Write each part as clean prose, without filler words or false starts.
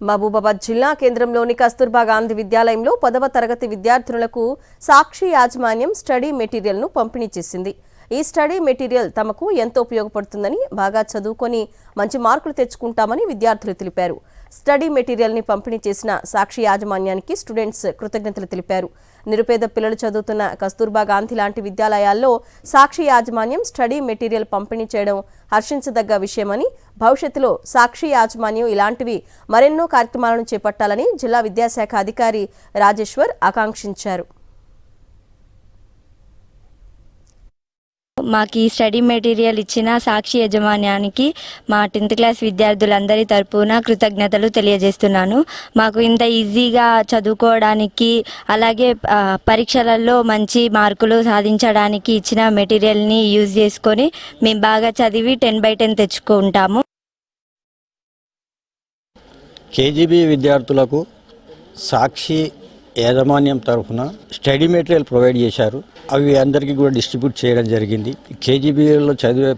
మహబూబాబాద్ జిల్లా కేంద్రంలోని కస్తూర్బా గాంధీ విద్యాలయంలో 10వ తరగతి విద్యార్థులకు సాక్షి యాజమాన్యం స్టడీ మెటీరియల్ను పంపిణీ చేసింది. ఈ స్టడీ మెటీరియల్ తమకు ఎంతో ఉపయోగపడుతుందని, బాగా చదువుకొని మంచి మార్కులు తెచ్చుకుంటామని విద్యార్థులు తెలిపారు. స్టడీ మెటీరియల్ని పంపిణీ చేసిన సాక్షి యాజమాన్యానికి స్టూడెంట్స్ కృతజ్ఞతలు తెలిపారు. నిరుపేద పిల్లలు చదువుతున్న కస్తూర్బా గాంధీ లాంటి విద్యాలయాల్లో సాక్షి యాజమాన్యం స్టడీ మెటీరియల్ పంపిణీ చేయడం హర్షించదగ్గ విషయమని, భవిష్యత్తులో సాక్షి యాజమాన్యం ఇలాంటివి మరెన్నో కార్యక్రమాలను చేపట్టాలని జిల్లా విద్యాశాఖ అధికారి రాజేశ్వర్ ఆకాంక్షించారు. మాకు ఈ స్టడీ మెటీరియల్ ఇచ్చిన సాక్షి యాజమాన్యానికి మా 10th క్లాస్ విద్యార్థులందరి తరపున కృతజ్ఞతలు తెలియజేస్తున్నాను. మాకు ఇంత ఈజీగా చదువుకోవడానికి, అలాగే పరీక్షలలో మంచి మార్కులు సాధించడానికి ఇచ్చిన మెటీరియల్ని యూజ్ చేసుకొని మేము బాగా చదివి 10/10 తెచ్చుకుంటాము. కేజీబీ విద్యార్థులకు సాక్షి యాజమాన్యం తరఫున స్టడీ మెటీరియల్ ప్రొవైడ్ చేశారు. అవి అందరికీ కూడా డిస్ట్రిబ్యూట్ చేయడం జరిగింది. కేజీబీలో చదివే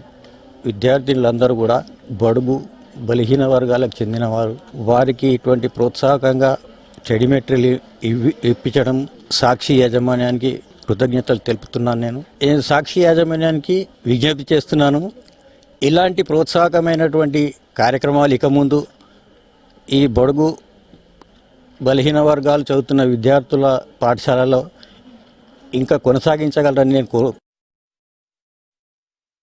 విద్యార్థులందరూ కూడా బడుగు బలహీన వర్గాలకు చెందినవారు. వారికి ఇటువంటి ప్రోత్సాహకంగా స్టడీ మెటీరియల్ ఇప్పించడం సాక్షి యాజమాన్యానికి కృతజ్ఞతలు తెలుపుతున్నాను. నేను సాక్షి యాజమాన్యానికి విజ్ఞప్తి చేస్తున్నాను. ఇలాంటి ప్రోత్సాహకమైనటువంటి కార్యక్రమాలు ఇక ముందు ఈ బడుగు బలహీన వర్గాలు చదువుతున్న విద్యార్థుల పాఠశాలలో ఇంకా కొనసాగించగలరని నేను